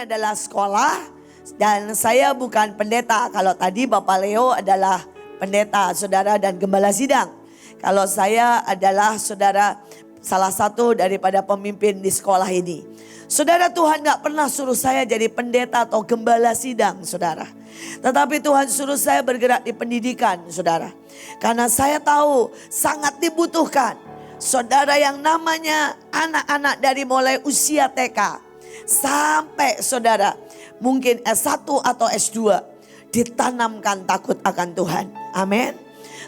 adalah sekolah dan saya bukan pendeta. Kalau tadi Bapak Leo adalah pendeta, saudara, dan gembala sidang. Kalau saya adalah saudara salah satu daripada pemimpin di sekolah ini. Saudara, Tuhan gak pernah suruh saya jadi pendeta atau gembala sidang, saudara. Tetapi Tuhan suruh saya bergerak di pendidikan, saudara. Karena saya tahu sangat dibutuhkan saudara yang namanya anak-anak dari mulai usia TK sampai saudara mungkin S1 atau S2 ditanamkan takut akan Tuhan. Amin.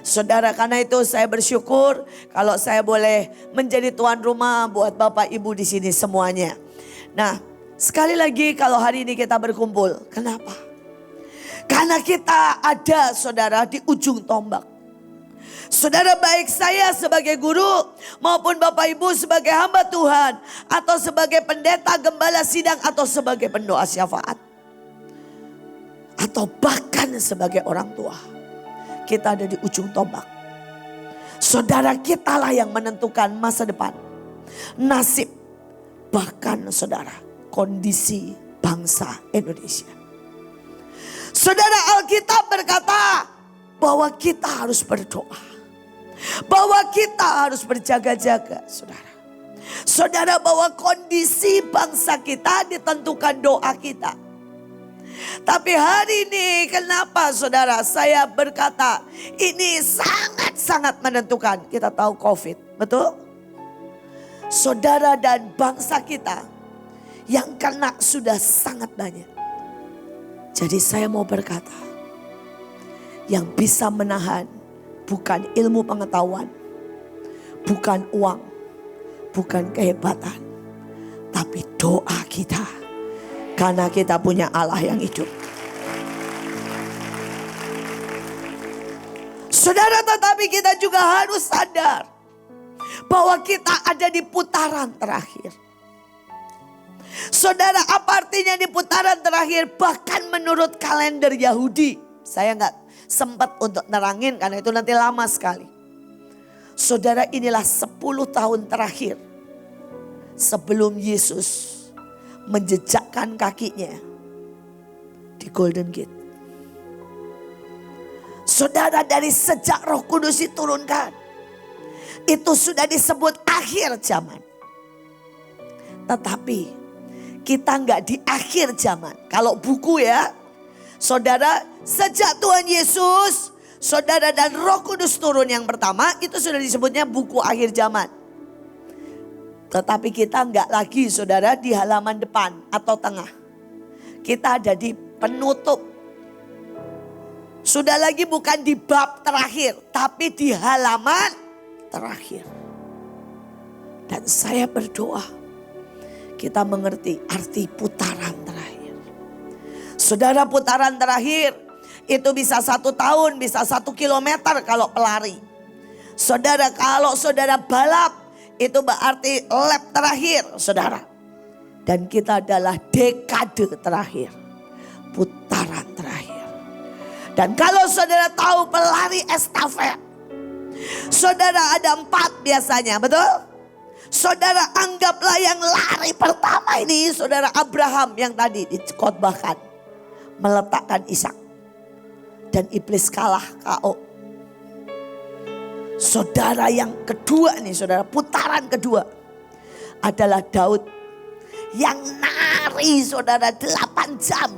Saudara, karena itu saya bersyukur kalau saya boleh menjadi tuan rumah buat Bapak Ibu di sini semuanya. Nah, sekali lagi kalau hari ini kita berkumpul, kenapa? Karena kita ada saudara di ujung tombak. Saudara, baik saya sebagai guru maupun Bapak Ibu sebagai hamba Tuhan atau sebagai pendeta, gembala sidang atau sebagai pendoa syafaat atau bahkan sebagai orang tua, kita ada di ujung tombak. Saudara, kitalah yang menentukan masa depan, nasib, bahkan saudara kondisi bangsa Indonesia. Saudara, Alkitab berkata bahwa kita harus berdoa, bahwa kita harus berjaga-jaga, saudara. Saudara, bahwa kondisi bangsa kita ditentukan doa kita. Tapi hari ini kenapa saudara saya berkata ini sangat-sangat menentukan. Kita tahu COVID, betul? Saudara, dan bangsa kita yang kena sudah sangat banyak. Jadi saya mau berkata, yang bisa menahan bukan ilmu pengetahuan, bukan uang, bukan kehebatan, tapi doa kita. Karena kita punya Allah yang hidup. Saudara, tetapi kita juga harus sadar bahwa kita ada di putaran terakhir. Saudara, apa artinya di putaran terakhir? Bahkan menurut kalender Yahudi. Saya gak sempat untuk nerangin karena itu nanti lama sekali. Saudara, inilah 10 tahun terakhir sebelum Yesus menjejakkan kakinya di Golden Gate. Saudara, dari sejak Roh Kudus diturunkan, itu sudah disebut akhir zaman. Tetapi kita nggak di akhir zaman. Kalau buku ya, saudara, sejak Tuhan Yesus, saudara, dan Roh Kudus turun yang pertama, itu sudah disebutnya buku akhir zaman. Tetapi kita nggak lagi saudara di halaman depan atau tengah. Kita ada di penutup. Sudah lagi bukan di bab terakhir, tapi di halaman terakhir. Dan saya berdoa kita mengerti arti putaran terakhir. Saudara, putaran terakhir itu bisa 1 tahun, bisa 1 kilometer kalau pelari. Saudara, kalau saudara balap, itu berarti lap terakhir, saudara. Dan kita adalah dekade terakhir, putaran terakhir. Dan kalau saudara tahu pelari estafet, saudara ada 4 biasanya, betul? Saudara, anggaplah yang lari pertama ini saudara Abraham yang tadi dikhotbahkan, meletakkan Ishak. Dan iblis kalah KO. Saudara, yang kedua nih saudara, putaran kedua adalah Daud yang nari saudara 8 jam.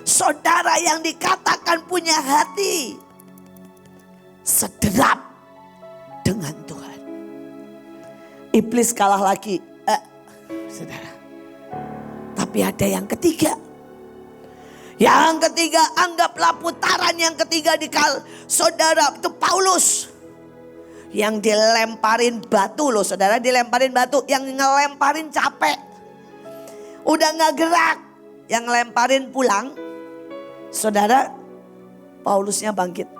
Saudara, yang dikatakan punya hati sederap dengan Tuhan. Iblis kalah lagi, saudara. Tapi ada yang ketiga. Yang ketiga, anggaplah putaran yang ketiga saudara, itu Paulus. Yang dilemparin batu loh saudara, dilemparin batu. Yang ngelemparin capek, udah gak gerak. Yang ngelemparin pulang, saudara, Paulusnya bangkit.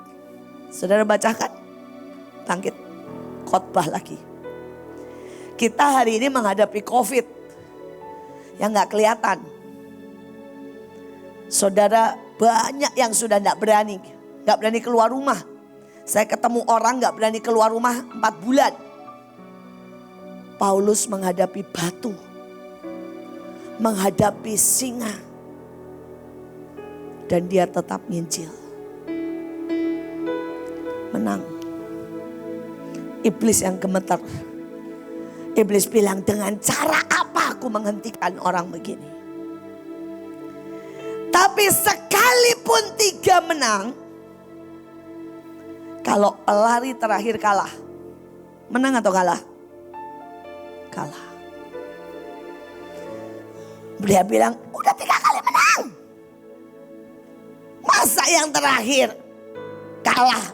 Saudara bacakan, bangkit, khotbah lagi. Kita hari ini menghadapi COVID yang gak kelihatan. Saudara, banyak yang sudah gak berani keluar rumah. Saya ketemu orang gak berani keluar rumah 4 bulan. Paulus menghadapi batu. menghadapi singa. Dan dia tetap nginjil. Menang. Iblis yang gemeter. Iblis bilang, dengan cara apa aku menghentikan orang begini? Tapi sekalipun 3 menang, kalau pelari terakhir kalah, menang atau kalah? Kalah. Dia bilang, udah 3 kali menang. Masa yang terakhir kalah?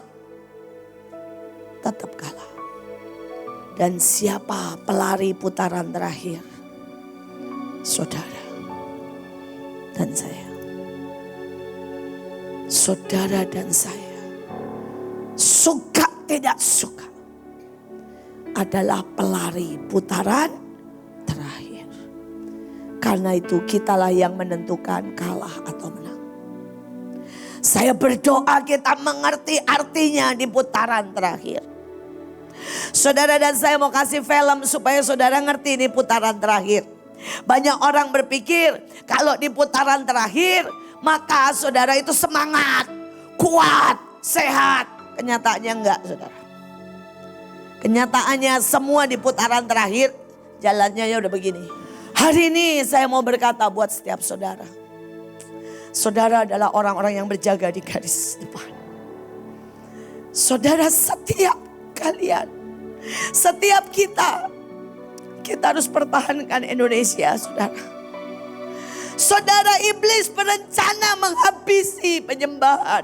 Tetap kalah. Dan siapa pelari putaran terakhir? Saudara dan saya. Saudara dan saya. Suka tidak suka. Adalah pelari putaran terakhir. Karena itu kitalah yang menentukan kalah atau menang. Saya berdoa kita mengerti artinya di putaran terakhir. Saudara dan saya mau kasih film supaya saudara ngerti ini putaran terakhir. Banyak orang berpikir kalau di putaran terakhir maka saudara itu semangat, kuat, sehat. Kenyataannya enggak, saudara. Kenyataannya semua di putaran terakhir jalannya ya udah begini. Hari ini saya mau berkata buat setiap saudara. Saudara adalah orang-orang yang berjaga di garis depan. Saudara, setiap kalian, setiap kita harus pertahankan Indonesia, saudara. Saudara, iblis berencana menghabisi penyembahan,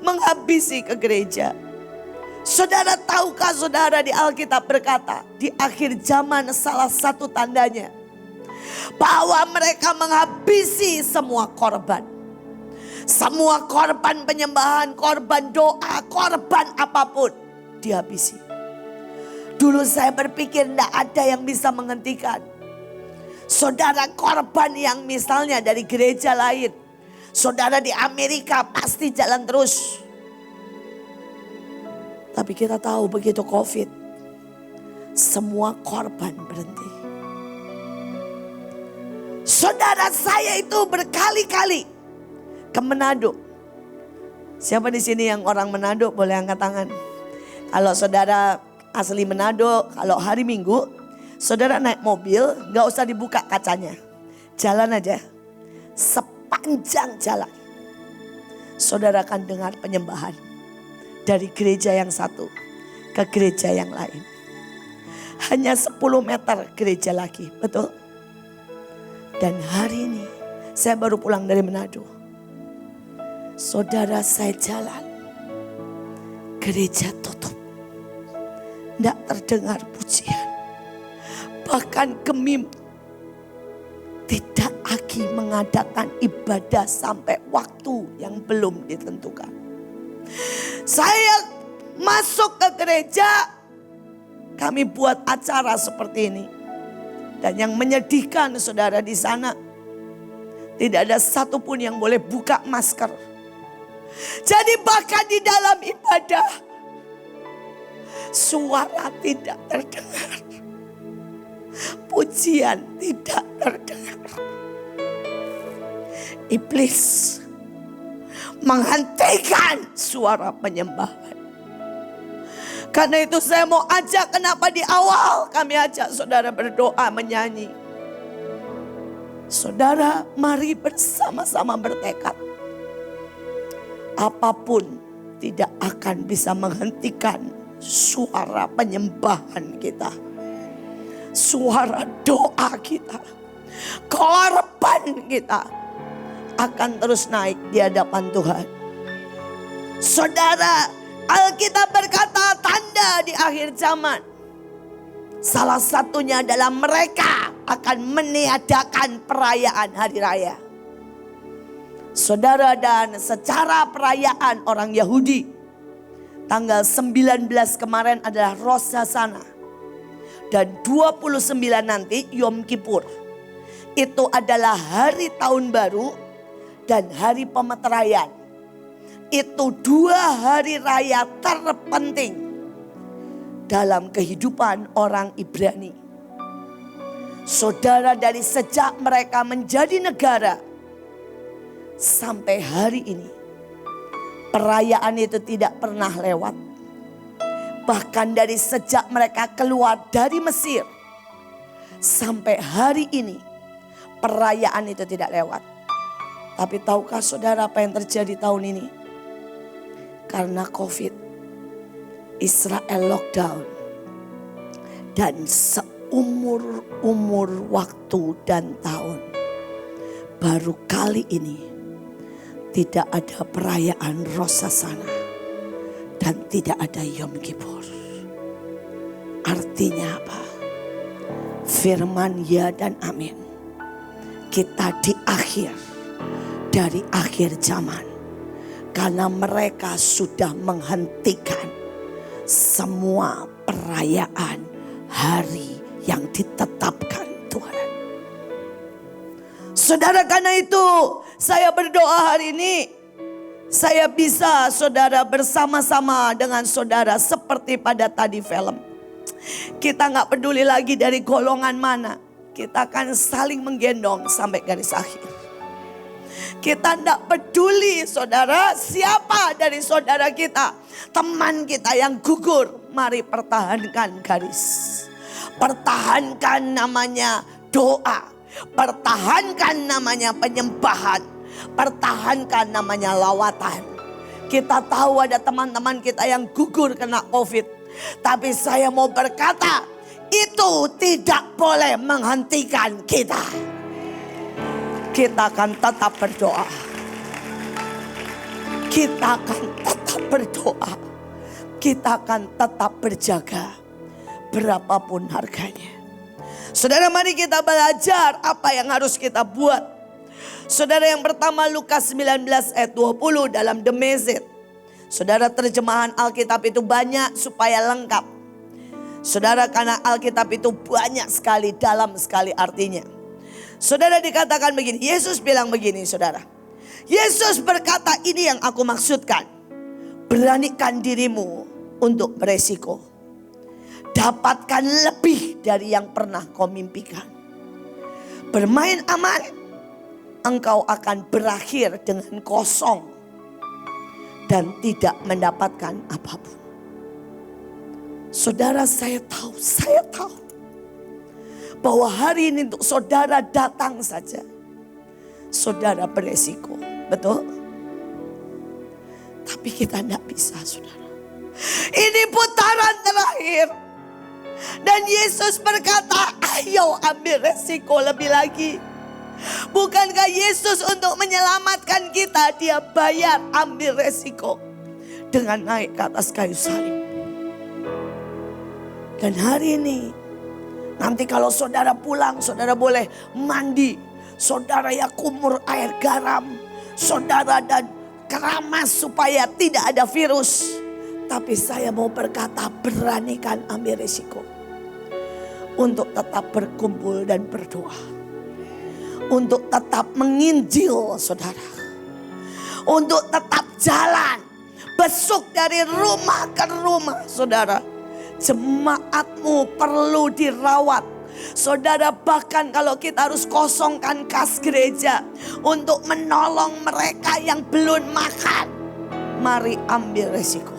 menghabisi ke gereja. Saudara, tahukah saudara di Alkitab berkata, di akhir zaman salah satu tandanya bahwa mereka menghabisi semua korban. Semua korban penyembahan, korban doa, korban apapun dihabisi. Dulu saya berpikir tidak ada yang bisa menghentikan. Saudara, korban yang misalnya dari gereja lain. Saudara di Amerika pasti jalan terus. Tapi kita tahu begitu COVID, semua korban berhenti. Saudara, saya itu berkali-kali ke Manado. Siapa di sini yang orang Manado boleh angkat tangan. Kalau saudara asli Manado, kalau hari Minggu, saudara naik mobil, gak usah dibuka kacanya. Jalan aja, sepanjang jalan. Saudara akan dengar penyembahan. Dari gereja yang satu ke gereja yang lain. Hanya 10 meter gereja lagi, betul? Dan hari ini saya baru pulang dari Manado. Saudara, saya jalan, gereja tutup. Tidak terdengar pujian. Bahkan Gemim tidak lagi mengadakan ibadah sampai waktu yang belum ditentukan. Saya masuk ke gereja, kami buat acara seperti ini. Dan yang menyedihkan saudara di sana, tidak ada satupun yang boleh buka masker. Jadi bahkan di dalam ibadah, suara tidak terdengar. Pujian tidak terdengar. Iblis menghentikan suara penyembahan. Karena itu saya mau ajak, kenapa di awal kami ajak saudara berdoa, menyanyi. Saudara, mari bersama-sama bertekad. Apapun tidak akan bisa menghentikan suara penyembahan kita. Suara doa kita. Korban kita akan terus naik di hadapan Tuhan. Saudara, Alkitab berkata tanda di akhir zaman. Salah satunya adalah mereka akan meniadakan perayaan hari raya. Saudara, dan secara perayaan orang Yahudi, tanggal 19 kemarin adalah Rosh Hashanah. Dan 29 nanti Yom Kippur. Itu adalah hari tahun baru dan hari pemeteraian. Itu 2 hari raya terpenting dalam kehidupan orang Ibrani. Saudara, dari sejak mereka menjadi negara sampai hari ini, perayaan itu tidak pernah lewat. Bahkan dari sejak mereka keluar dari Mesir sampai hari ini, perayaan itu tidak lewat. Tapi tahukah saudara apa yang terjadi tahun ini? Karena COVID, Israel lockdown. Dan seumur waktu dan tahun, baru kali ini tidak ada perayaan Rosh Hashanah dan tidak ada Yom Kippur. Artinya apa? Firman ya dan amin. Kita di akhir dari akhir zaman. Karena mereka sudah menghentikan semua perayaan hari yang ditetapkan Tuhan. Saudara, karena itu saya berdoa hari ini, saya bisa saudara bersama-sama dengan saudara seperti pada tadi film. Kita gak peduli lagi dari golongan mana, kita akan saling menggendong sampai garis akhir. Kita tidak peduli saudara siapa dari saudara kita, teman kita yang gugur. Mari pertahankan garis. Pertahankan namanya doa. Pertahankan namanya penyembahan. Pertahankan namanya lawatan. Kita tahu ada teman-teman kita yang gugur kena COVID. Tapi saya mau berkata, itu tidak boleh menghentikan kita. Kita akan tetap berdoa. Kita akan tetap berdoa. Kita akan tetap berjaga. Berapapun harganya. Saudara, mari kita belajar apa yang harus kita buat. Saudara, yang pertama Lukas 19 ayat 20 dalam The Message. Saudara, terjemahan Alkitab itu banyak supaya lengkap. Saudara, karena Alkitab itu banyak sekali, dalam sekali artinya. Saudara, dikatakan begini, Yesus bilang begini saudara. Yesus berkata, ini yang aku maksudkan. Beranikan dirimu untuk beresiko. Dapatkan lebih dari yang pernah kau mimpikan. Bermain aman, engkau akan berakhir dengan kosong. Dan tidak mendapatkan apapun. Saudara, saya tahu. Bahwa hari ini untuk saudara datang saja. Saudara beresiko. Betul? Tapi kita tidak bisa saudara. Ini putaran terakhir. Dan Yesus berkata, ayo ambil resiko lebih lagi. Bukankah Yesus untuk menyelamatkan kita, dia bayar ambil resiko. Dengan naik ke atas kayu salib. Dan hari ini, nanti kalau saudara pulang, saudara boleh mandi. Saudara ya kumur air garam. Saudara dan keramas supaya tidak ada virus. Tapi saya mau berkata, beranikan ambil risiko. Untuk tetap berkumpul dan berdoa. Untuk tetap menginjil saudara. Untuk tetap jalan. Besuk dari rumah ke rumah saudara. Jemaatmu perlu dirawat. Saudara, bahkan kalau kita harus kosongkan kas gereja untuk menolong mereka yang belum makan, mari ambil resiko.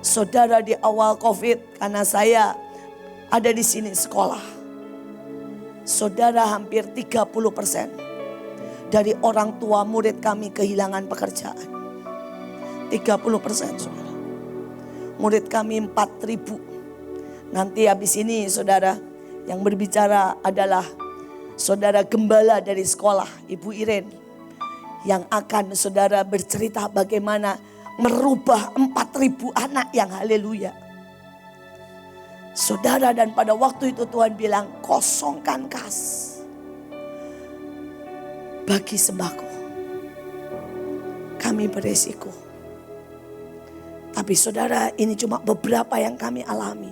Saudara, di awal COVID, karena saya ada di sini sekolah, saudara, hampir 30% dari orang tua murid kami kehilangan pekerjaan. 30% saudara. Murid kami 4.000. Nanti habis ini saudara, yang berbicara adalah saudara gembala dari sekolah, Ibu Iren. Yang akan saudara bercerita bagaimana merubah 4.000 anak yang haleluya. Saudara, dan pada waktu itu Tuhan bilang, kosongkan kas. Bagi sembako. Kami beresiko. Tapi saudara, ini cuma beberapa yang kami alami.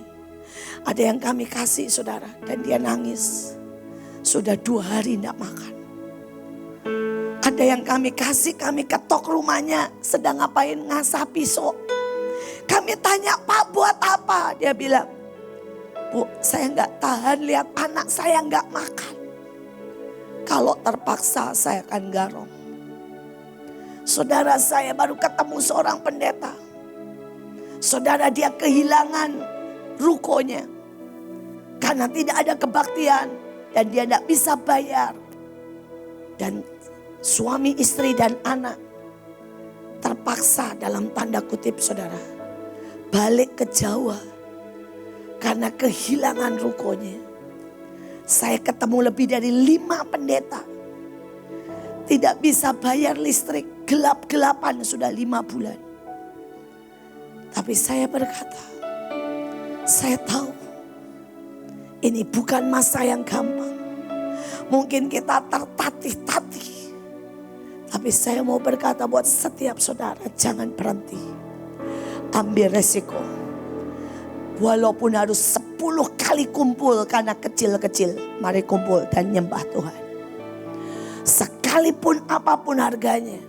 Ada yang kami kasih saudara, dan dia nangis. Sudah 2 hari tidak makan. Ada yang kami kasih, kami ketok rumahnya. Sedang ngapain? Ngasah pisau. Kami tanya, Pak buat apa? Dia bilang, Bu, saya nggak tahan lihat anak saya nggak makan. Kalau terpaksa saya akan garong. Saudara, saya baru ketemu seorang pendeta. Saudara, dia kehilangan rukonya karena tidak ada kebaktian dan dia tidak bisa bayar. Dan suami, istri dan anak terpaksa dalam tanda kutip saudara balik ke Jawa karena kehilangan rukonya. Saya ketemu lebih dari 5 pendeta. Tidak bisa bayar listrik, gelap-gelapan sudah 5 bulan. Tapi saya berkata, saya tahu ini bukan masa yang gampang. Mungkin kita tertatih-tatih. Tapi saya mau berkata buat setiap saudara, jangan berhenti. Ambil resiko. Walaupun harus 10 kali kumpul karena kecil-kecil. Mari kumpul dan nyembah Tuhan. Sekalipun apapun harganya.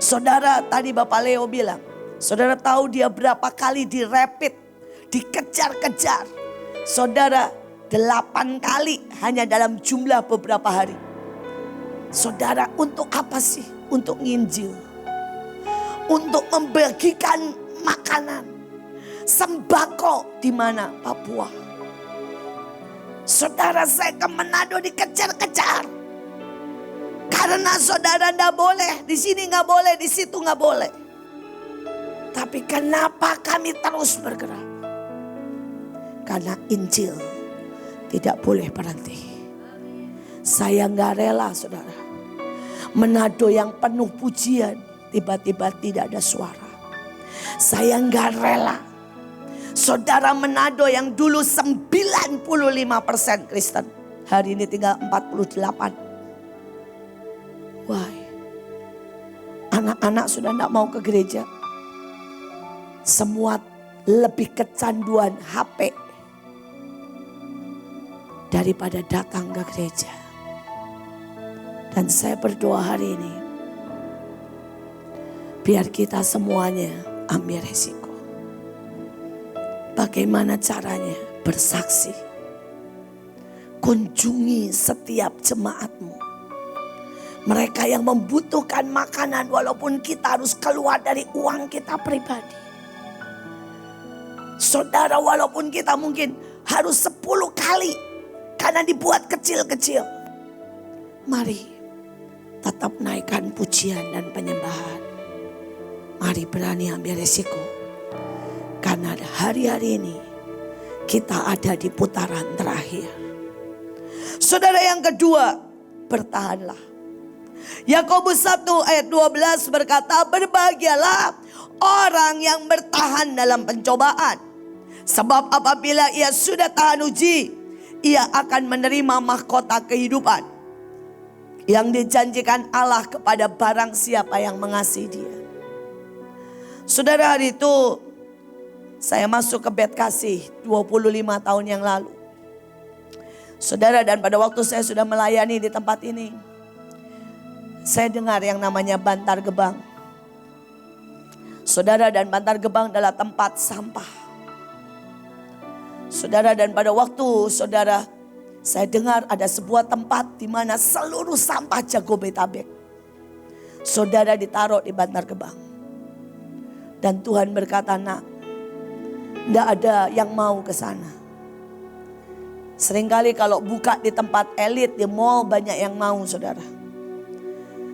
Saudara, tadi Bapak Leo bilang. Saudara tahu dia berapa kali direpit. Dikejar-kejar. Saudara 8 kali hanya dalam jumlah beberapa hari. Saudara, untuk apa sih? Untuk nginjil. Untuk membagikan makanan. Sembako di mana? Papua. Saudara, saya ke Manado dikejar-kejar. Karena saudara tidak boleh, di sini nggak boleh, di situ nggak boleh. Tapi kenapa kami terus bergerak? Karena Injil tidak boleh berhenti. Saya nggak rela saudara. Manado yang penuh pujian, tiba-tiba tidak ada suara. Saya nggak rela. Saudara, Manado yang dulu 95% Kristen, hari ini tinggal 48. Why? Anak-anak sudah tidak mau ke gereja. Semua lebih kecanduan HP daripada datang ke gereja. Dan saya berdoa hari ini, biar kita semuanya ambil resiko. Bagaimana caranya? Bersaksi. Kunjungi setiap jemaatmu. Mereka yang membutuhkan makanan walaupun kita harus keluar dari uang kita pribadi. Saudara, walaupun kita mungkin harus 10 kali karena dibuat kecil-kecil. Mari tetap naikkan pujian dan penyembahan. Mari berani ambil resiko. Karena hari-hari ini kita ada di putaran terakhir. Saudara, yang kedua, bertahanlah. Yakobus 1 ayat 12 berkata, berbahagialah orang yang bertahan dalam pencobaan. Sebab apabila ia sudah tahan uji, ia akan menerima mahkota kehidupan yang dijanjikan Allah kepada barang siapa yang mengasihi dia. Saudara, hari itu saya masuk ke bed kasih 25 tahun yang lalu. Saudara, dan pada waktu saya sudah melayani di tempat ini, saya dengar yang namanya Bantar Gebang. Saudara, dan Bantar Gebang adalah tempat sampah. Saudara, dan pada waktu saudara, saya dengar ada sebuah tempat di mana seluruh sampah Jabodetabek, saudara, ditaruh di Bantar Gebang. Dan Tuhan berkata, nak, tidak ada yang mau ke sana. Seringkali kalau buka di tempat elit, di mall banyak yang mau saudara.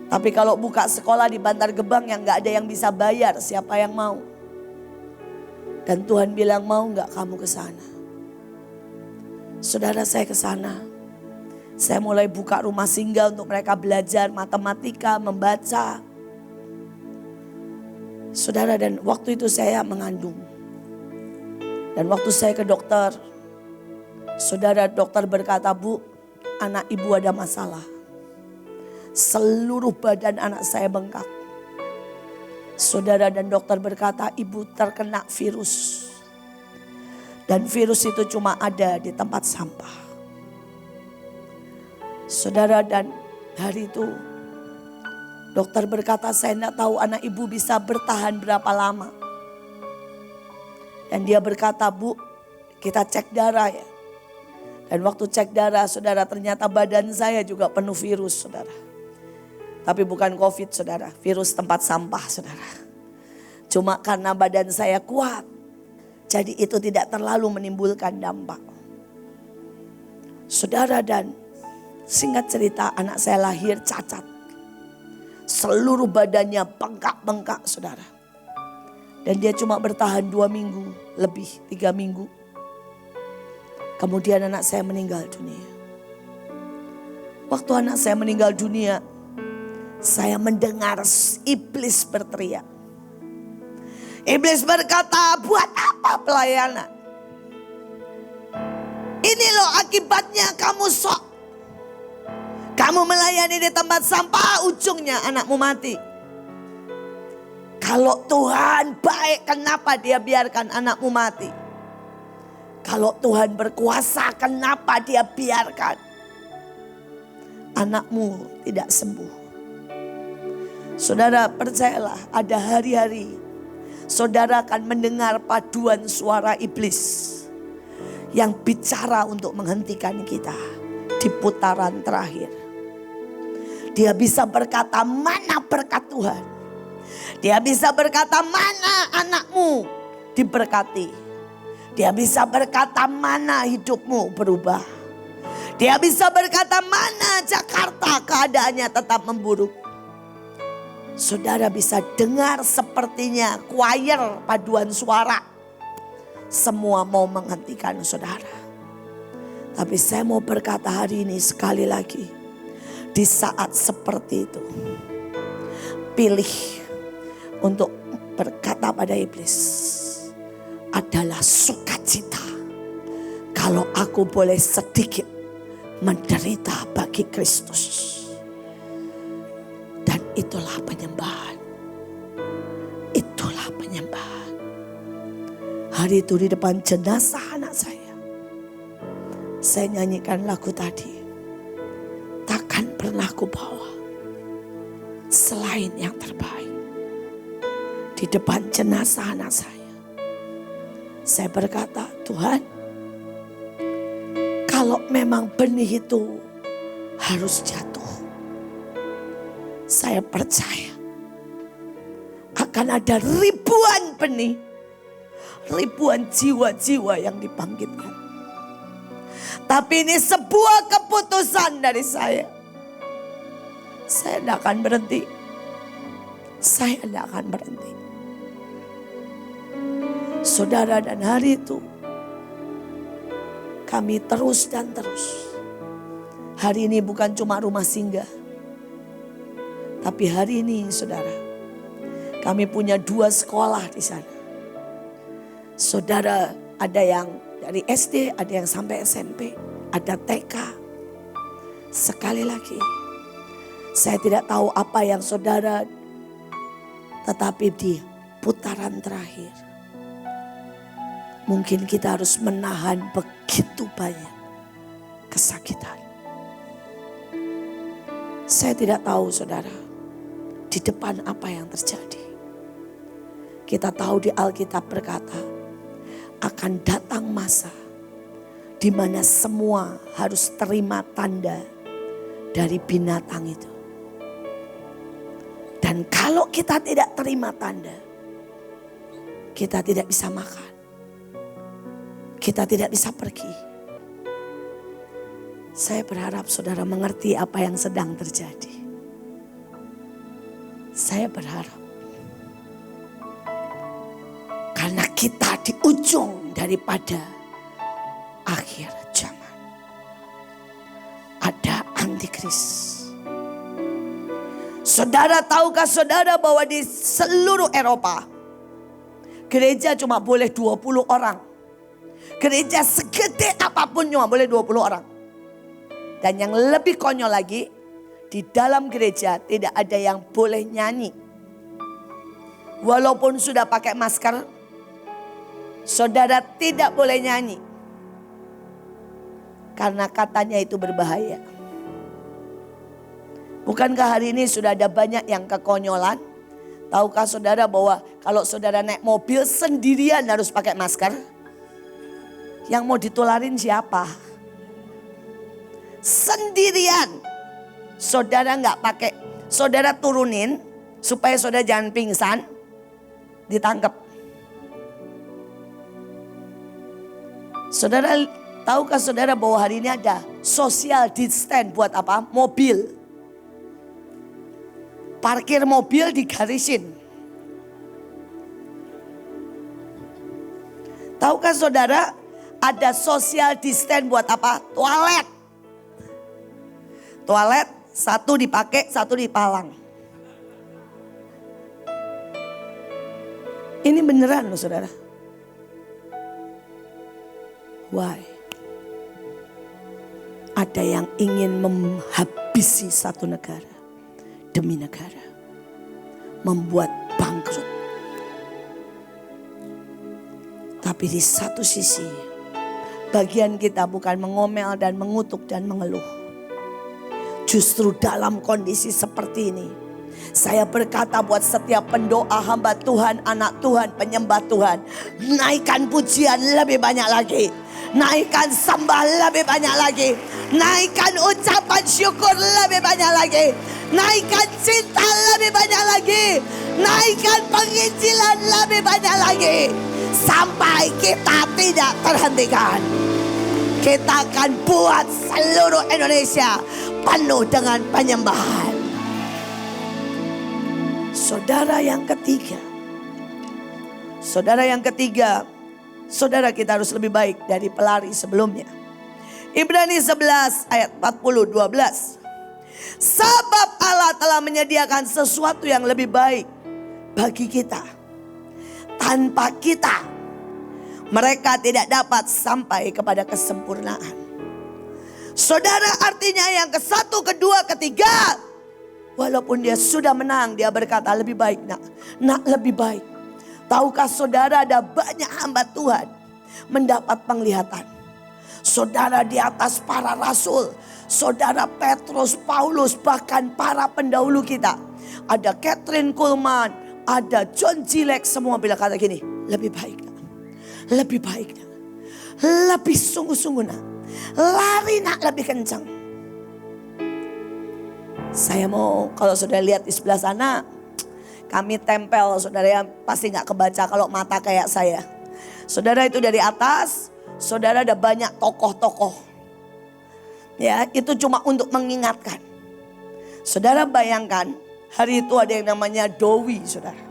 Tapi kalau buka sekolah di Bantar Gebang yang gak ada yang bisa bayar, siapa yang mau? Dan Tuhan bilang, mau gak kamu ke sana? Saudara, saya ke sana. Saya mulai buka rumah singgah untuk mereka belajar matematika, membaca. Saudara, dan waktu itu saya mengandung. Dan waktu saya ke dokter, saudara, dokter berkata, Bu, anak ibu ada masalah. Seluruh badan anak saya bengkak. Saudara, dan dokter berkata, ibu terkena virus. Dan virus itu cuma ada di tempat sampah. Saudara, dan hari itu dokter berkata, saya tidak tahu anak ibu bisa bertahan berapa lama. Dan dia berkata, Bu, kita cek darah ya. Dan waktu cek darah saudara, ternyata badan saya juga penuh virus saudara. Tapi bukan COVID saudara, virus tempat sampah saudara. Cuma karena badan saya kuat, jadi itu tidak terlalu menimbulkan dampak. Saudara, dan singkat cerita anak saya lahir cacat. Seluruh badannya bengkak-bengkak saudara. Dan dia cuma bertahan 2 minggu, lebih 3 minggu. Kemudian anak saya meninggal dunia. Waktu anak saya meninggal dunia, saya mendengar iblis berteriak. Iblis berkata, buat apa pelayanan? Ini loh akibatnya kamu sok. Kamu melayani di tempat sampah, ujungnya anakmu mati. Kalau Tuhan baik, kenapa dia biarkan anakmu mati? Kalau Tuhan berkuasa, kenapa dia biarkan anakmu tidak sembuh? Saudara, percayalah, ada hari-hari saudara akan mendengar paduan suara iblis yang bicara untuk menghentikan kita di putaran terakhir. Dia bisa berkata, mana berkat Tuhan? Dia bisa berkata, mana anakmu diberkati? Dia bisa berkata, mana hidupmu berubah? Dia bisa berkata, mana Jakarta keadaannya tetap memburuk? Saudara bisa dengar sepertinya choir paduan suara. Semua mau menghentikan saudara. Tapi saya mau berkata hari ini sekali lagi. Di saat seperti itu, pilih untuk berkata pada iblis, adalah sukacita kalau aku boleh sedikit menderita bagi Kristus. Dan itulah penyembahan. Itulah penyembahan. Hari itu di depan jenazah anak saya nyanyikan lagu tadi. Takkan pernah ku bawa selain yang terbaik. Di depan jenazah anak saya berkata, Tuhan, kalau memang benih itu harus jatuh, saya percaya akan ada ribuan benih, ribuan jiwa-jiwa yang dibangkitkan. Tapi ini sebuah keputusan dari saya. Saya tidak akan berhenti. Saya tidak akan berhenti. Saudara, dan hari itu kami terus dan terus. Hari ini bukan cuma rumah singgah. Tapi hari ini saudara, kami punya 2 sekolah di sana. Saudara, ada yang dari SD, ada yang sampai SMP, ada TK. Sekali lagi, saya tidak tahu apa yang saudara, tetapi di putaran terakhir, mungkin kita harus menahan begitu banyak kesakitan. Saya tidak tahu saudara, di depan apa yang terjadi. Kita tahu di Alkitab berkata, akan datang masa di mana semua harus terima tanda dari binatang itu. Dan kalau kita tidak terima tanda, kita tidak bisa makan. Kita tidak bisa pergi. Saya berharap saudara mengerti apa yang sedang terjadi. Saya berharap. Karena kita di ujung daripada akhir zaman. Ada antikris. Saudara, tahukah saudara bahwa di seluruh Eropa, gereja cuma boleh 20 orang. Gereja segede apapun cuma boleh 20 orang. Dan yang lebih konyol lagi, di dalam gereja tidak ada yang boleh nyanyi. Walaupun sudah pakai masker, saudara tidak boleh nyanyi. Karena katanya itu berbahaya. Bukankah hari ini sudah ada banyak yang kekonyolan? Tahukah saudara bahwa kalau saudara naik mobil sendirian harus pakai masker? Yang mau ditularin siapa? sendirian. Saudara nggak pakai, saudara turunin supaya saudara jangan pingsan, ditangkap. Saudara, tahukah saudara bahwa hari ini ada social distance buat apa? Mobil. Parkir mobil digarisin. Tahukah saudara ada social distance buat apa? Toilet. Toilet satu dipakai, satu dipalang. Ini beneran loh saudara. Why? Ada yang ingin menghabisi satu negara demi negara. Membuat bangkrut. Tapi di satu sisi, bagian kita bukan mengomel dan mengutuk dan mengeluh. Justru dalam kondisi seperti ini, saya berkata buat setiap pendoa hamba Tuhan, anak Tuhan, penyembah Tuhan. Naikkan pujian lebih banyak lagi. Naikkan sembah lebih banyak lagi. Naikkan ucapan syukur lebih banyak lagi. Naikkan cinta lebih banyak lagi. Naikkan penginjilan lebih banyak lagi. Sampai kita tidak terhentikan. Kita akan buat seluruh Indonesia penuh dengan penyembahan. Saudara yang ketiga. Saudara kita harus lebih baik dari pelari sebelumnya. Ibrani 11 ayat 40-12. Sebab Allah telah menyediakan sesuatu yang lebih baik bagi kita. Tanpa kita, mereka tidak dapat sampai kepada kesempurnaan. Saudara, artinya yang ke-1, kedua, ketiga. Walaupun dia sudah menang, dia berkata lebih baik nak lebih baik. Tahukah saudara ada banyak hamba Tuhan mendapat penglihatan. Saudara di atas para rasul. Saudara Petrus, Paulus, bahkan para pendahulu kita. Ada Catherine Kuhlman, ada John Gillek, semua bila kata gini. Lebih baik nak. Lebih baik nak. Lebih sungguh-sungguh nak. Lari nak lebih kencang. Saya mau kalau saudara lihat di sebelah sana. Kami tempel saudara yang pasti gak kebaca kalau mata kayak saya. Saudara itu dari atas. Saudara ada banyak tokoh-tokoh. Ya, itu cuma untuk mengingatkan. Saudara bayangkan hari itu ada yang namanya Dowi saudara.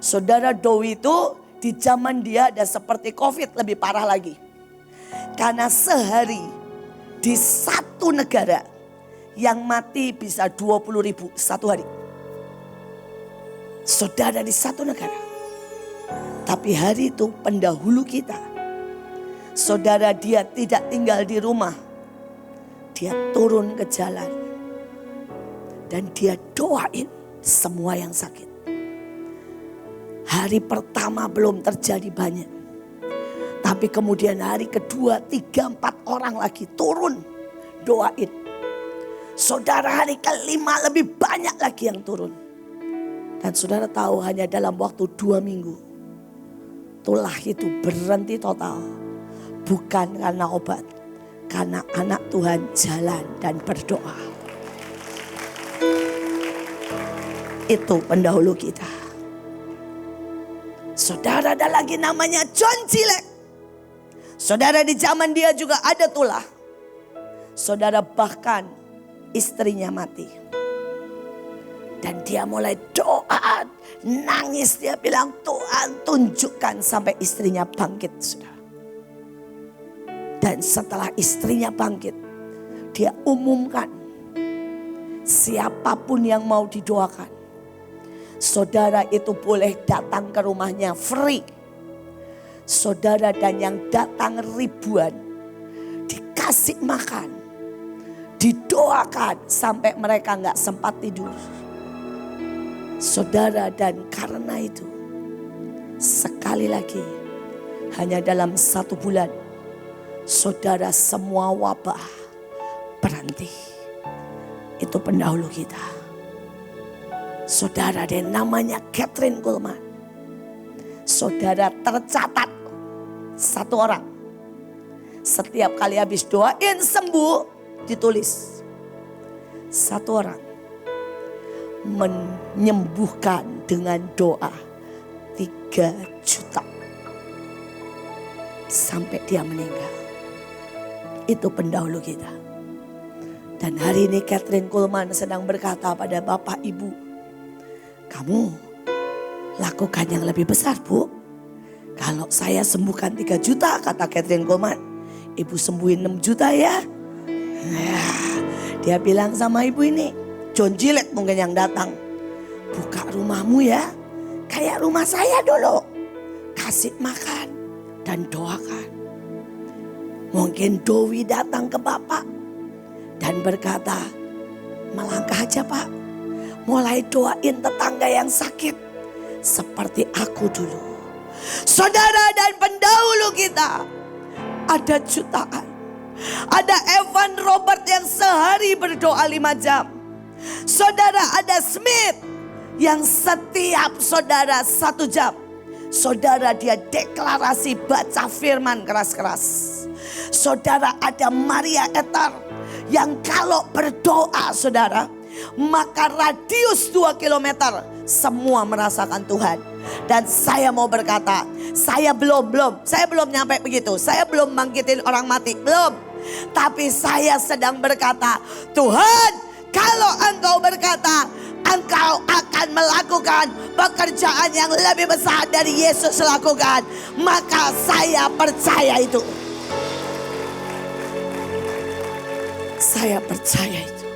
Saudara Dowi itu di zaman dia ada seperti COVID, lebih parah lagi. Karena sehari di satu negara yang mati bisa 20.000 satu hari. Saudara di satu negara. Tapi hari itu pendahulu kita. Saudara dia tidak tinggal di rumah. Dia turun ke jalan. Dan dia doain semua yang sakit. Hari pertama belum terjadi banyak. Tapi kemudian hari kedua 3-4 orang lagi turun doain. Saudara hari kelima lebih banyak lagi yang turun. Dan saudara tahu hanya dalam waktu 2 minggu. Tulah itu berhenti total. Bukan karena obat. Karena anak Tuhan jalan dan berdoa. Itu pendahulu kita. Saudara ada lagi namanya John Gillek. Saudara di zaman dia juga ada tulah. Saudara bahkan istrinya mati. Dan dia mulai doa, nangis, dia bilang Tuhan tunjukkan sampai istrinya bangkit saudara. Dan setelah istrinya bangkit, dia umumkan siapapun yang mau didoakan. Saudara itu boleh datang ke rumahnya free. Saudara dan yang datang ribuan dikasih makan. Didoakan sampai mereka gak sempat tidur. Saudara, dan karena itu sekali lagi hanya dalam 1 bulan saudara semua wabah berhenti. Itu pendahulu kita. Saudara ada yang namanya Catherine Kuhlman. Saudara tercatat 1 orang. Setiap kali habis doain sembuh, ditulis. Satu orang menyembuhkan dengan doa 3 juta. Sampai dia meninggal. Itu pendahulu kita. Dan hari ini Kathryn Kuhlman sedang berkata pada Bapak Ibu, kamu lakukan yang lebih besar, Bu. Kalau saya sembuhkan 3 juta, kata Kathryn Kuhlman, Ibu sembuhin 6 juta ya. Nah, dia bilang sama ibu ini, John Gillette mungkin yang datang. Buka rumahmu ya, kayak rumah saya dulu. Kasih makan dan doakan. Mungkin Dowi datang ke Bapak dan berkata, melangkah aja Pak. Mulai doain tetangga yang sakit. Seperti aku dulu. Saudara dan pendahulu kita. Ada jutaan. Ada Evan Robert yang sehari berdoa 5 jam. Saudara ada Smith yang setiap saudara 1 jam. Saudara dia deklarasi baca firman keras-keras. Saudara ada Maria Etar yang kalau berdoa saudara, maka radius 2 kilometer semua merasakan Tuhan. Dan saya mau berkata, saya belum nyampe begitu. Saya belum bangkitin orang mati, belum. Tapi saya sedang berkata, Tuhan, kalau Engkau berkata, Engkau akan melakukan pekerjaan yang lebih besar dari Yesus lakukan, maka saya percaya itu. Saya percaya itu.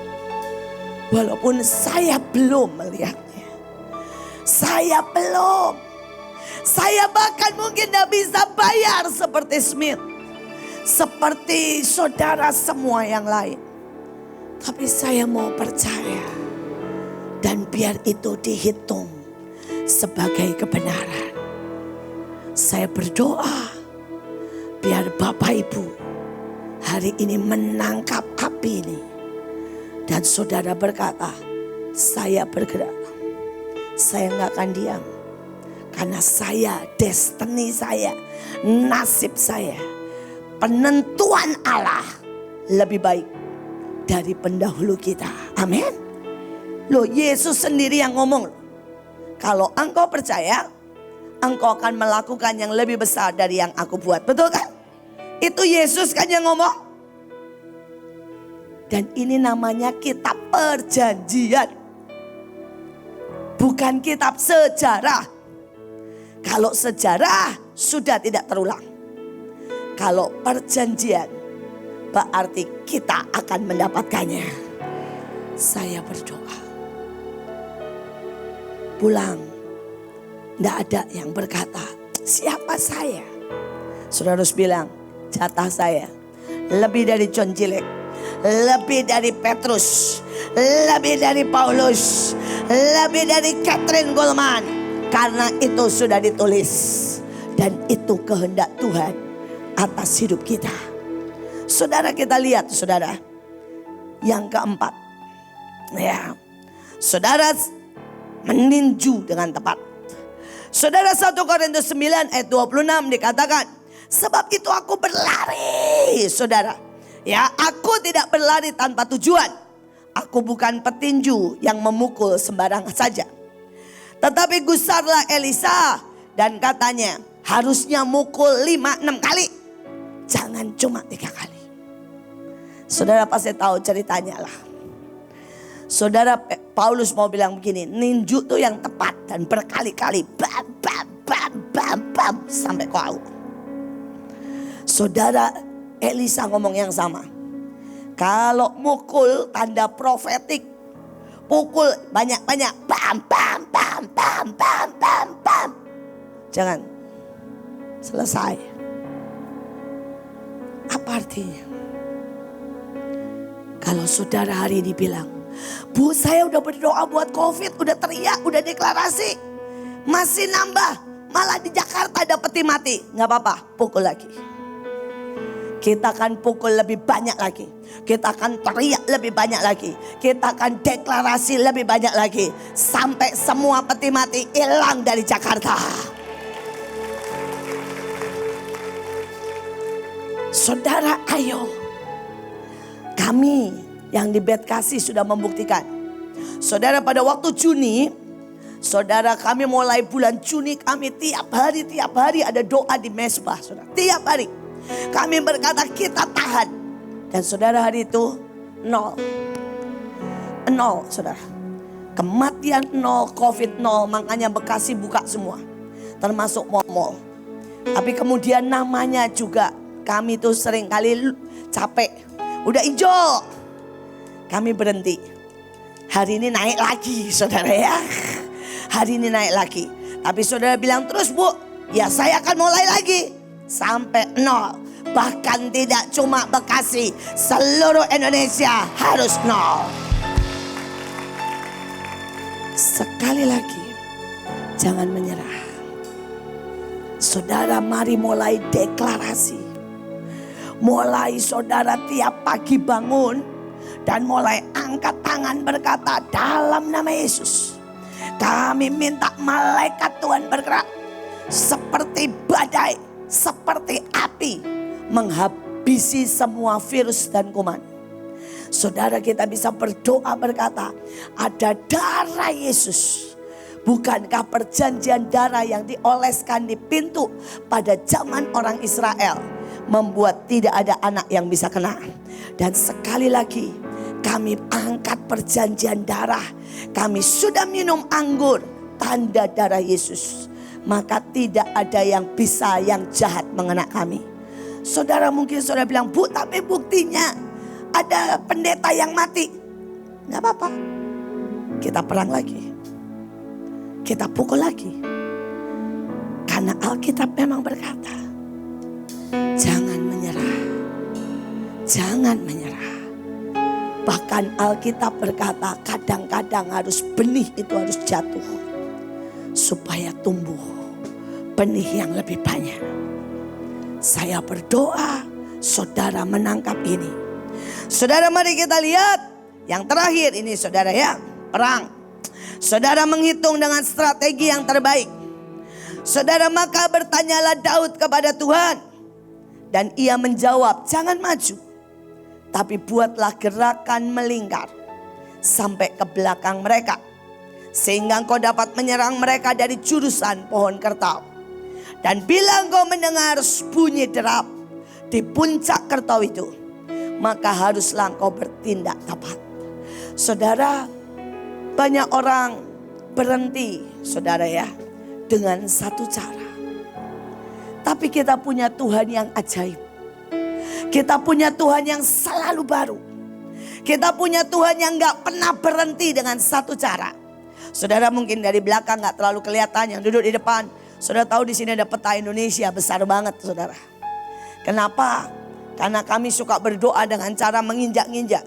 Walaupun saya belum melihatnya. Saya belum. Saya bahkan mungkin tidak bisa bayar seperti Smith. Seperti saudara semua yang lain. Tapi saya mau percaya. Dan biar itu dihitung sebagai kebenaran. Saya berdoa. Biar Bapak Ibu hari ini menangkap api ini. Dan saudara berkata, saya bergerak. Saya nggak akan diam. Karena saya, destiny saya, nasib saya, penentuan Allah lebih baik dari pendahulu kita. Amin. Loh, Yesus sendiri yang ngomong. Kalau engkau percaya, engkau akan melakukan yang lebih besar dari yang aku buat. Betul kan? Itu Yesus kan yang ngomong. Dan ini namanya kitab perjanjian. Bukan kitab sejarah. Kalau sejarah sudah tidak terulang. Kalau perjanjian berarti kita akan mendapatkannya. Saya berdoa. Pulang. Tidak ada yang berkata, siapa saya? Saudara harus bilang, jatah saya. Lebih dari John Gillette. Lebih dari Petrus. Lebih dari Paulus. Lebih dari Kathryn Kuhlman. Karena itu sudah ditulis. Dan itu kehendak Tuhan atas hidup kita. Saudara kita lihat saudara. Yang keempat. Ya. Saudara meninju dengan tepat. Saudara 1 Korintus 9 ayat 26 dikatakan. Sebab itu aku berlari saudara. Ya, aku tidak berlari tanpa tujuan. Aku bukan petinju yang memukul sembarangan saja. Tetapi gusarlah Elisa dan katanya harusnya mukul 5-6 kali. Jangan cuma 3 kali. Saudara pasti tahu ceritanya lah. Saudara Paulus mau bilang begini, ninju tuh yang tepat dan berkali-kali. Bam, bam, bam, bam, bam, sampai kau. Saudara Elisa ngomong yang sama. Kalau mukul tanda profetik. Pukul banyak-banyak. Bam, bam, bam, bam, bam, bam, bam. Jangan. Selesai. Apa artinya? Kalau saudara hari ini bilang, Bu, saya udah berdoa buat COVID, udah teriak, udah deklarasi. Masih nambah. Malah di Jakarta ada peti mati. Gak apa-apa, pukul lagi. Kita akan pukul lebih banyak lagi. Kita akan teriak lebih banyak lagi. Kita akan deklarasi lebih banyak lagi. Sampai semua peti mati hilang dari Jakarta. Saudara, ayo. Kami yang di Bekasi sudah membuktikan. Saudara, pada waktu Juni, saudara, kami mulai bulan Juni, kami tiap hari ada doa di mesbah, saudara. Tiap hari kami berkata kita tahan. Dan saudara, hari itu nol, saudara. Kematian nol, COVID nol, makanya Bekasi buka semua, termasuk mall-mall. Tapi kemudian namanya juga, kami tuh sering kali capek, udah hijau, kami berhenti. Hari ini naik lagi, saudara ya. Hari ini naik lagi. Tapi saudara bilang terus, Bu, ya saya akan mulai lagi sampai nol. Bahkan tidak cuma Bekasi, seluruh Indonesia harus nol. Sekali lagi, jangan menyerah. Saudara, mari mulai deklarasi. Mulai saudara tiap pagi bangun dan mulai angkat tangan berkata, dalam nama Yesus kami minta malaikat Tuhan bergerak seperti badai, seperti api, menghabisi semua virus dan kuman. Saudara, kita bisa berdoa berkata, ada darah Yesus. Bukankah perjanjian darah yang dioleskan di pintu pada zaman orang Israel membuat tidak ada anak yang bisa kena. Dan sekali lagi kami angkat perjanjian darah. Kami sudah minum anggur, tanda darah Yesus. Maka tidak ada yang bisa, yang jahat mengenai kami. Saudara, mungkin saudara bilang, Bu, tapi buktinya ada pendeta yang mati. Gak apa-apa, kita perang lagi, kita pukul lagi. Karena Alkitab memang berkata, jangan menyerah, jangan menyerah. Bahkan Alkitab berkata kadang-kadang harus benih itu harus jatuh supaya tumbuh benih yang lebih banyak. Saya berdoa saudara menangkap ini. Saudara, mari kita lihat yang terakhir ini, saudara ya, perang. Saudara menghitung dengan strategi yang terbaik. Saudara, maka bertanyalah Daud kepada Tuhan, dan ia menjawab, jangan maju, tapi buatlah gerakan melingkar sampai ke belakang mereka, sehingga engkau dapat menyerang mereka dari jurusan pohon kertau. Dan bila engkau mendengar bunyi derap di puncak kertau itu, maka haruslah engkau bertindak tepat. Saudara, banyak orang berhenti, saudara ya, dengan satu cara. Tapi kita punya Tuhan yang ajaib. Kita punya Tuhan yang selalu baru. Kita punya Tuhan yang gak pernah berhenti dengan satu cara. Saudara, mungkin dari belakang gak terlalu kelihatan, yang duduk di depan, saudara tahu di sini ada peta Indonesia besar banget, saudara. Kenapa? Karena kami suka berdoa dengan cara menginjak-injak.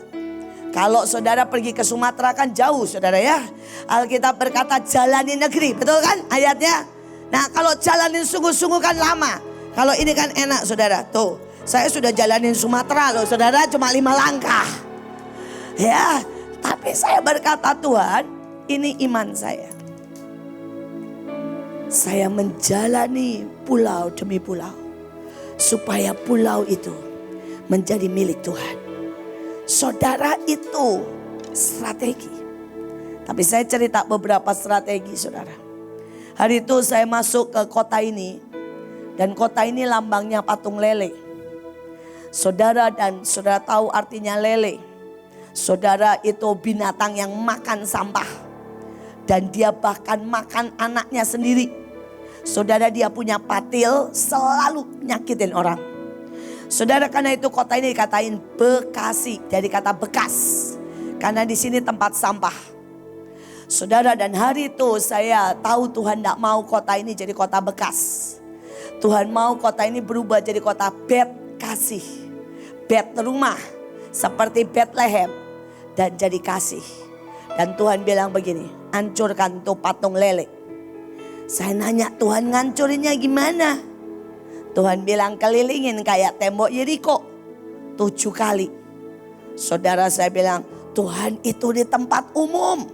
Kalau saudara pergi ke Sumatera kan jauh, saudara ya. Alkitab berkata jalani negeri, betul kan ayatnya? Nah, kalau jalanin sungguh-sungguh kan lama. Kalau ini kan enak, saudara. Tuh, saya sudah jalanin Sumatera loh, saudara, cuma 5 langkah. Ya, tapi saya berkata, Tuhan, ini iman saya. Saya menjalani pulau demi pulau, supaya pulau itu menjadi milik Tuhan. Saudara, itu strategi. Tapi saya cerita beberapa strategi, saudara. Hari itu saya masuk ke kota ini, dan kota ini lambangnya patung lele. Saudara, dan saudara tahu artinya lele. Saudara, itu binatang yang makan sampah. Dan dia bahkan makan anaknya sendiri. Saudara, dia punya patil, selalu nyakitin orang. Saudara, karena itu kota ini dikatain Bekasi, dari kata bekas. Karena di sini tempat sampah. Saudara, dan hari itu saya tahu Tuhan tidak mau kota ini jadi kota bekas. Tuhan mau kota ini berubah jadi kota Bet kasih. Bet rumah, seperti Bethlehem, dan jadi kasih. Dan Tuhan bilang begini, hancurkan tuh patung lele. Saya nanya, Tuhan ngancurinnya gimana? Tuhan bilang kelilingin kayak tembok Yeriko 7 kali. Saudara, saya bilang, Tuhan, itu di tempat umum.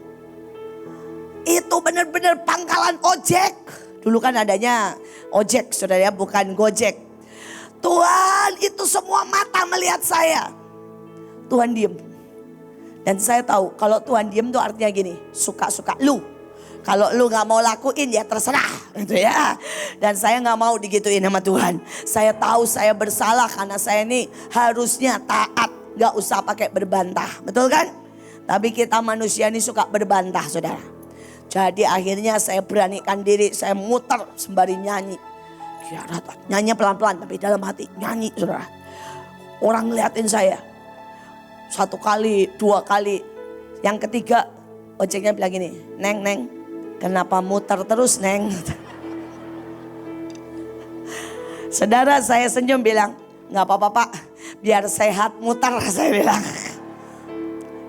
Itu benar-benar pangkalan ojek. Dulu kan adanya ojek, saudara, bukan Gojek. Tuhan, itu semua mata melihat saya. Tuhan diem. Dan saya tahu kalau Tuhan diem tuh artinya gini, suka-suka lu. Kalau lu gak mau lakuin ya terserah gitu ya. Dan saya gak mau digituin sama Tuhan. Saya tahu saya bersalah karena saya ini harusnya taat. Gak usah pakai berbantah, betul kan? Tapi kita manusia ini suka berbantah, saudara. Jadi akhirnya saya beranikan diri, saya muter sembari nyanyi. Ya, nyanyi pelan-pelan tapi dalam hati nyanyi, saudara. Orang ngeliatin saya. 1 kali, 2 kali. Yang ketiga ojeknya bilang gini, Neng, kenapa muter terus Neng? Saudara, saya senyum bilang, gak apa-apa Pak, biar sehat muter, saya bilang.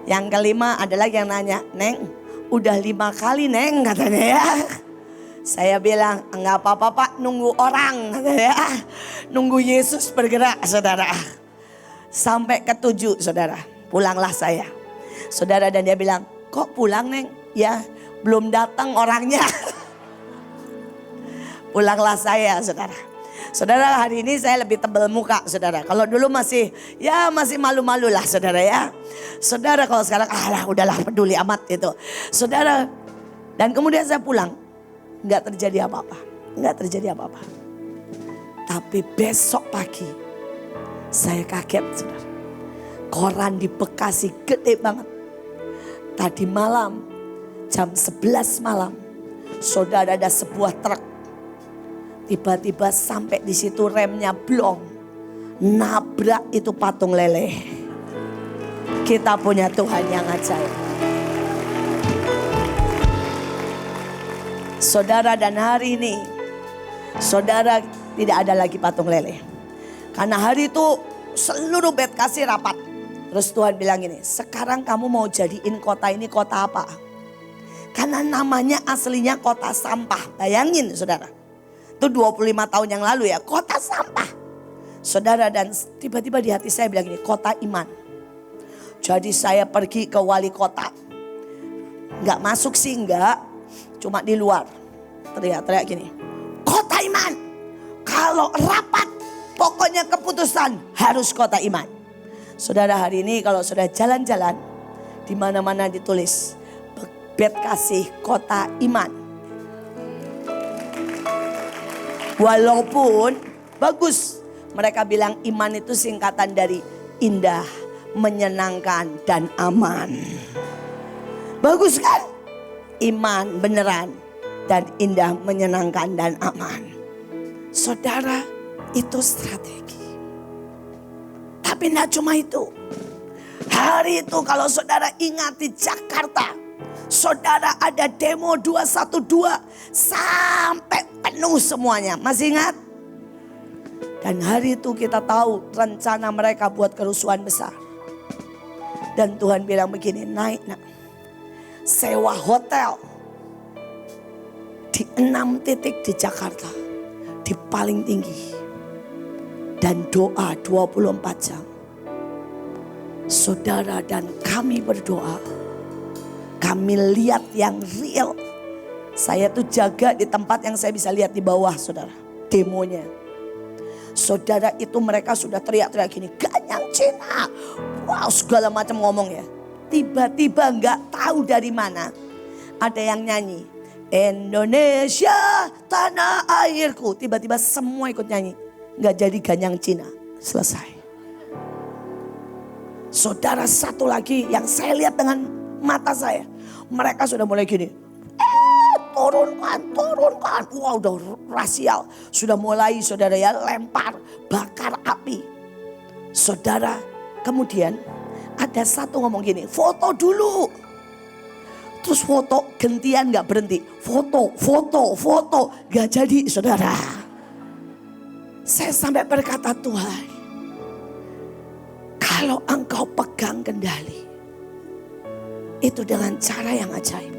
Yang kelima adalah yang nanya, Neng udah 5 kali Neng, katanya ya. Saya bilang, gak apa-apa Pak, nunggu orang, katanya ya. Nunggu Yesus bergerak, saudara. Sampai ke-7, saudara, pulanglah saya. Saudara, dan dia bilang, kok pulang Neng? Ya belum datang orangnya. Pulanglah saya, saudara. Saudara, hari ini saya lebih tebal muka, saudara. Kalau dulu masih malu-malu lah, saudara ya. Saudara, kalau sekarang udahlah peduli amat itu. Saudara, dan kemudian saya pulang. Enggak terjadi apa-apa. Tapi besok pagi saya kaget, saudara. Koran di Bekasi gede banget. Tadi malam jam 11 malam, saudara, ada sebuah truk. Tiba-tiba sampai di situ remnya blong. Nabrak itu patung lele. Kita punya Tuhan yang ajaib. Saudara, dan hari ini saudara tidak ada lagi patung lele. Karena hari itu seluruh Bekasi rapat. Terus Tuhan bilang gini, sekarang kamu mau jadiin kota ini kota apa? Karena namanya aslinya kota sampah. Bayangin, saudara. Itu 25 tahun yang lalu ya, kota sampah. Saudara, dan tiba-tiba di hati saya bilang gini, kota iman. Jadi saya pergi ke wali kota. Enggak masuk sih, enggak. Cuma di luar. Teriak-teriak gini, kota iman. Kalau rapat, pokoknya keputusan harus kota iman. Saudara, hari ini kalau sudah jalan-jalan, di mana-mana ditulis Bekasi kota iman. Walaupun bagus, mereka bilang iman itu singkatan dari indah, menyenangkan, dan aman. Bagus kan? Iman beneran dan indah, menyenangkan, dan aman. Saudara, itu strategi. Tapi tidak cuma itu. Hari itu kalau saudara ingat di Jakarta, saudara ada demo 212 sampai penuh semuanya. Masih ingat? Dan hari itu kita tahu rencana mereka buat kerusuhan besar. Dan Tuhan bilang begini, naik nak, sewa hotel di 6 titik di Jakarta, di paling tinggi. Dan doa 24 jam. Saudara, dan kami berdoa. Kami lihat yang real. Saya tuh jaga di tempat yang saya bisa lihat di bawah, saudara. Demonya. Saudara, itu mereka sudah teriak-teriak gini, ganyang Cina. Wow, segala macam ngomong ya. Tiba-tiba gak tahu dari mana ada yang nyanyi, Indonesia tanah airku. Tiba-tiba semua ikut nyanyi. Gak jadi ganyang Cina. Selesai. Saudara, satu lagi yang saya lihat dengan mata saya. Mereka sudah mulai gini. Turunkan. Wah, udah rasial. Sudah mulai, saudara ya, lempar, bakar api. Saudara, kemudian ada satu ngomong gini, foto dulu. Terus foto, gantian gak berhenti. Foto. Gak jadi, saudara. Saya sampai berkata, Tuhan, kalau engkau pegang kendali, itu dengan cara yang ajaib.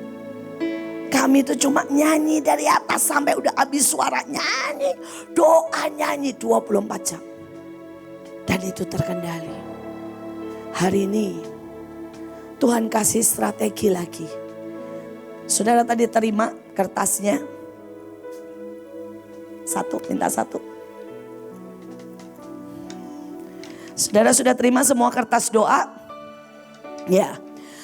Kami itu cuma nyanyi dari atas sampai udah habis suara, nyanyi, doa, nyanyi 24 jam. Dan itu terkendali. Hari ini Tuhan kasih strategi lagi. Saudara tadi terima kertasnya. Minta satu. Saudara sudah terima semua kertas doa? Ya,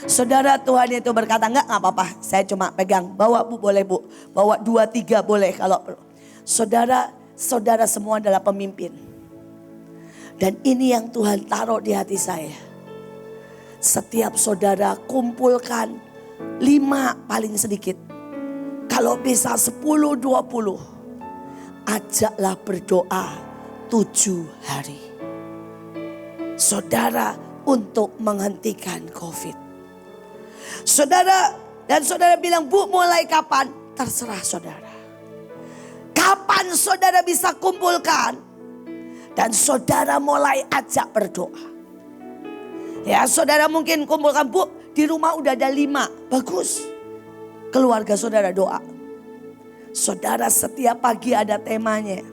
saudara, Tuhan itu berkata, enggak apa-apa, saya cuma pegang. Bawa Bu, boleh Bu. Bawa 2, 3 boleh kalau perlu. Saudara semua adalah pemimpin. Dan ini yang Tuhan taruh di hati saya. Setiap saudara kumpulkan 5 paling sedikit. Kalau bisa 10, 20. Ajaklah berdoa 7 hari. Saudara, untuk menghentikan COVID. Saudara bilang, Bu, mulai kapan? Terserah saudara. Kapan saudara bisa kumpulkan? Dan saudara mulai ajak berdoa. Ya, saudara mungkin kumpulkan, Bu, di rumah udah ada 5. Bagus. Keluarga saudara doa. Saudara, setiap pagi ada temanya.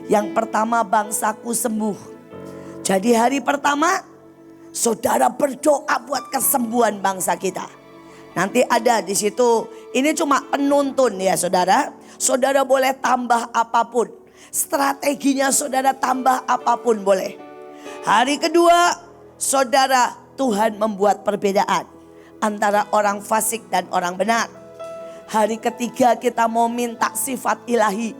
Yang pertama, bangsaku sembuh. Jadi hari pertama, saudara berdoa buat kesembuhan bangsa kita. Nanti ada di situ, ini cuma penuntun ya saudara. Saudara boleh tambah apapun. Strateginya saudara tambah apapun boleh. Hari kedua, saudara, Tuhan membuat perbedaan antara orang fasik dan orang benar. Hari ketiga kita mau minta sifat ilahi.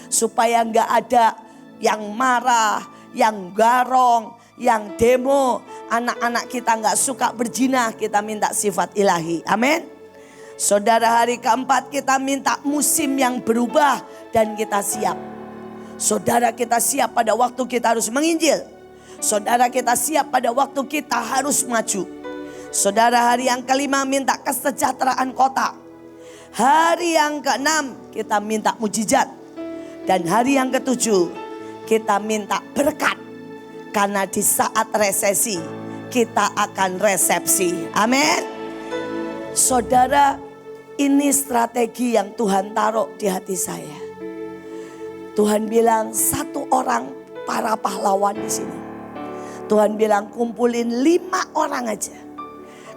Supaya gak ada yang marah, yang garong, yang demo. Anak-anak kita gak suka berzina, kita minta sifat ilahi. Amin. Saudara, hari keempat kita minta musim yang berubah dan kita siap. Saudara, kita siap pada waktu kita harus menginjil. Saudara, kita siap pada waktu kita harus maju. Saudara, hari yang kelima minta kesejahteraan kota. Hari yang keenam kita minta mujizat. Dan hari yang ketujuh kita minta berkat. Karena di saat resesi kita akan resepsi. Amin. Saudara, ini strategi yang Tuhan taruh di hati saya. Tuhan bilang 1 orang para pahlawan di sini. Tuhan bilang kumpulin 5 orang aja.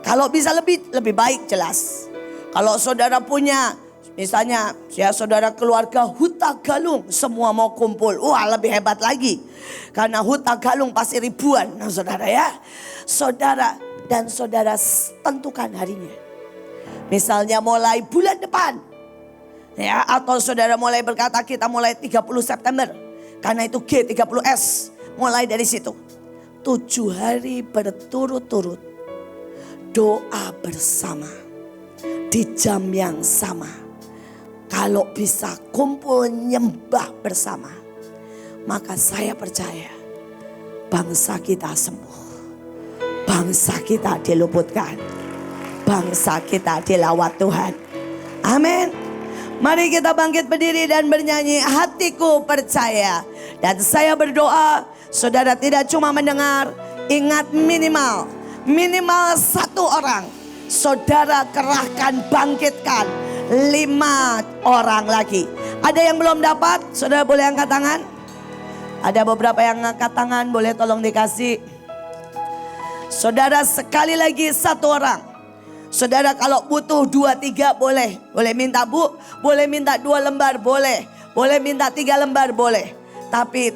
Kalau bisa lebih baik jelas. Kalau saudara punya, misalnya ya saudara keluarga Huta Galung semua mau kumpul. Wah, lebih hebat lagi. Karena Huta Galung pasti ribuan. Nah saudara ya. Saudara tentukan harinya. Misalnya mulai bulan depan. Ya, atau saudara mulai berkata kita mulai 30 September. Karena itu G30S. Mulai dari situ. 7 hari berturut-turut. Doa bersama. Di jam yang sama. Kalau bisa kumpul nyembah bersama. Maka saya percaya bangsa kita sembuh. Bangsa kita diluputkan. Bangsa kita dilawat Tuhan. Amin. Mari kita bangkit berdiri dan bernyanyi. Hatiku percaya. Dan saya berdoa saudara tidak cuma mendengar. Ingat minimal 1 orang. Saudara kerahkan, bangkitkan 5 orang lagi. Ada yang belum dapat? Saudara boleh angkat tangan. Ada beberapa yang angkat tangan, boleh tolong dikasih. Saudara sekali lagi 1 orang. Saudara kalau butuh 2, 3 boleh. Boleh minta Bu, boleh minta 2 lembar boleh. Boleh minta 3 lembar boleh. Tapi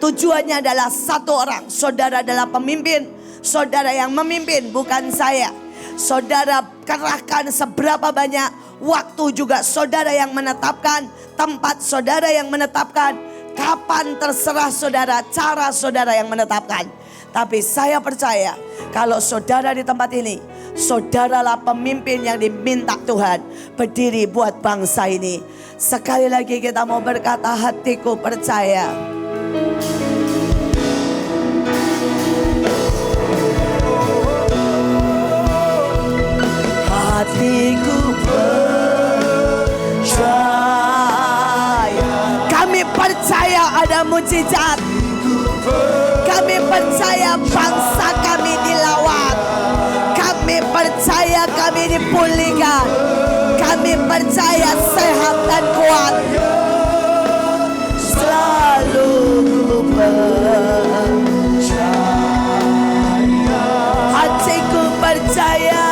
tujuannya adalah 1 orang. Saudara adalah pemimpin. Saudara yang memimpin, bukan saya. Saudara kerahkan seberapa banyak, waktu juga saudara yang menetapkan, tempat saudara yang menetapkan, kapan terserah saudara, cara saudara yang menetapkan. Tapi saya percaya kalau saudara di tempat ini, saudaralah pemimpin yang diminta Tuhan berdiri buat bangsa ini. Sekali lagi kita mau berkata hatiku percaya. Hatiku percaya. Kami percaya ada mujizat. Kami percaya bangsa kami dilawat. Kami percaya kami dipulihkan. Kami percaya sehat dan kuat. Selalu ku percaya. Hatiku percaya.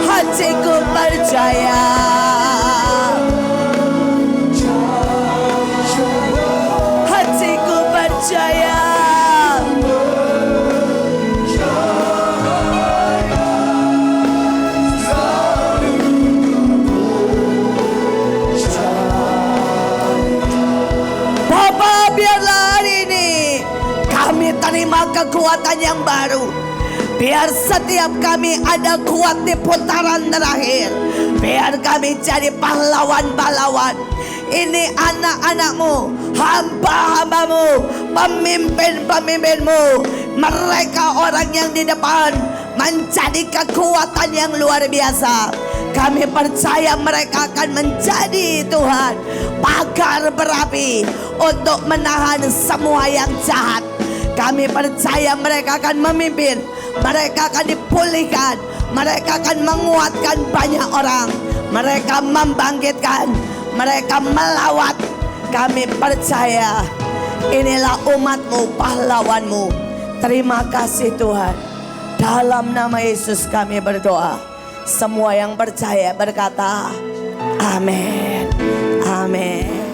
Hatiku percaya. Hatiku percaya. kekuatan yang baru. Biar setiap kami ada kuat di putaran terakhir. Biar kami jadi pahlawan-pahlawan. Ini anak-anakmu, hamba-hambamu, pemimpin-pemimpinmu. Mereka orang yang di depan menjadi kekuatan yang luar biasa. Kami percaya mereka akan menjadi Tuhan pagar berapi untuk menahan semua yang jahat. Kami percaya mereka akan memimpin, mereka akan dipulihkan, mereka akan menguatkan banyak orang, mereka membangkitkan, mereka melawat. Kami percaya inilah umatmu, pahlawanmu. Terima kasih Tuhan. Dalam nama Yesus kami berdoa. Semua yang percaya berkata amin. Amin.